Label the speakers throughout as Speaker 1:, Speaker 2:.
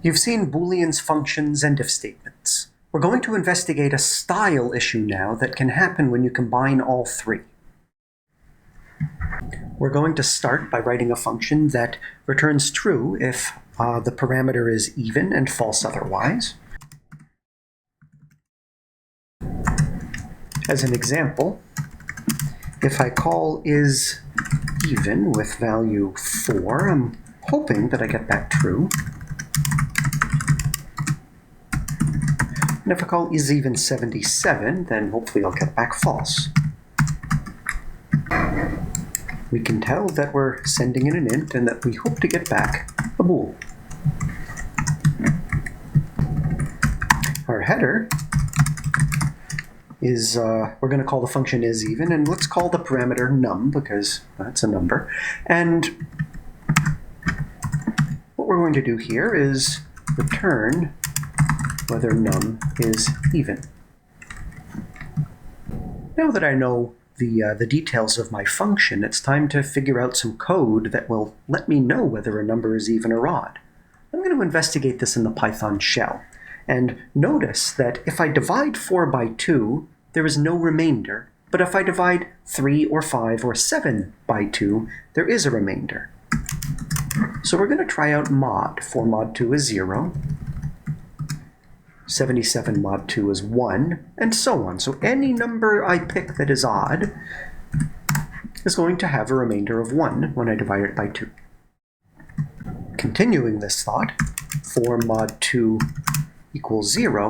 Speaker 1: You've seen Booleans, functions, and if statements. We're going to investigate a style issue now that can happen when you combine all three. We're going to start by writing a function that returns true if the parameter is even and false otherwise. As an example, if I call isEven with value 4, I'm hoping that I get back true. And if I call isEven77, then hopefully I'll get back false. We can tell that we're sending in an int and that we hope to get back a bool. Our header is, we're going to call the function isEven, and let's call the parameter num because that's a number. And what we're going to do here is return whether num is even. Now that I know the details of my function, it's time to figure out some code that will let me know whether a number is even or odd. I'm going to investigate this in the Python shell. And notice that if I divide 4 by 2, there is no remainder. But if I divide 3 or 5 or 7 by 2, there is a remainder. So we're going to try out mod. 4 mod 2 is 0. 77 mod 2 is 1, and so on. So any number I pick that is odd is going to have a remainder of 1 when I divide it by 2. Continuing this thought, 4 mod 2 equals 0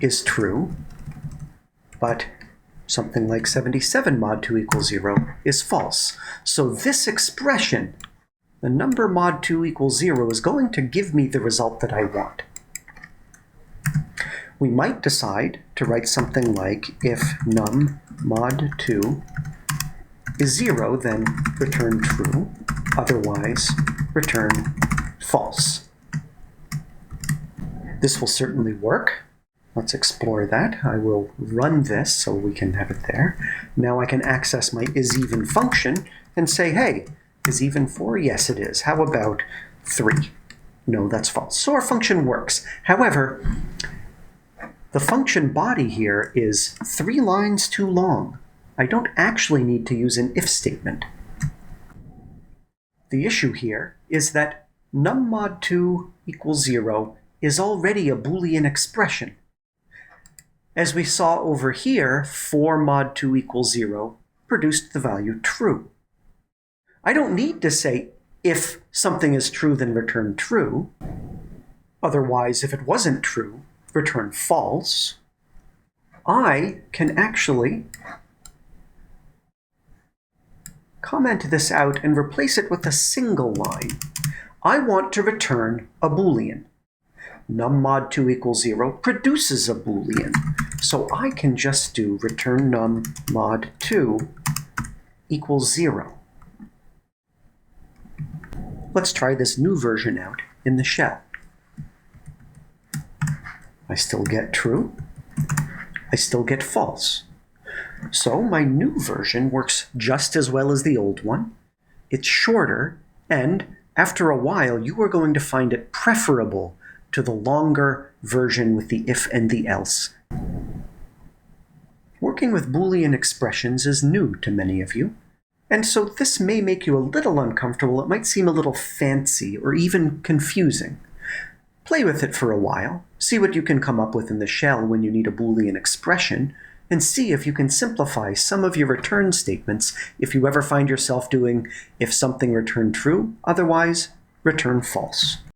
Speaker 1: is true, but something like 77 mod 2 equals 0 is false. So this expression, the number mod 2 equals 0, is going to give me the result that I want. We might decide to write something like, if num mod 2 is 0, then return true, otherwise return false. This will certainly work. Let's explore that. I will run this so we can have it there. Now I can access my isEven function and say, hey, is even 4? Yes, it is. How about 3? No, that's false. So our function works. However, the function body here is 3 lines too long. I don't actually need to use an if statement. The issue here is that num mod 2 equals 0 is already a Boolean expression. As we saw over here, 4 mod 2 equals 0 produced the value true. I don't need to say if something is true, then return true. Otherwise, if it wasn't true, return false. I can actually comment this out and replace it with a single line. I want to return a Boolean. Num mod 2 equals 0 produces a Boolean. So I can just do return num mod 2 equals 0. Let's try this new version out in the shell. I still get true. I still get false. So my new version works just as well as the old one. It's shorter, and after a while, you are going to find it preferable to the longer version with the if and the else. Working with Boolean expressions is new to many of you, and so this may make you a little uncomfortable. It might seem a little fancy or even confusing. Play with it for a while, see what you can come up with in the shell when you need a Boolean expression, and see if you can simplify some of your return statements if you ever find yourself doing if something returned true, otherwise return false.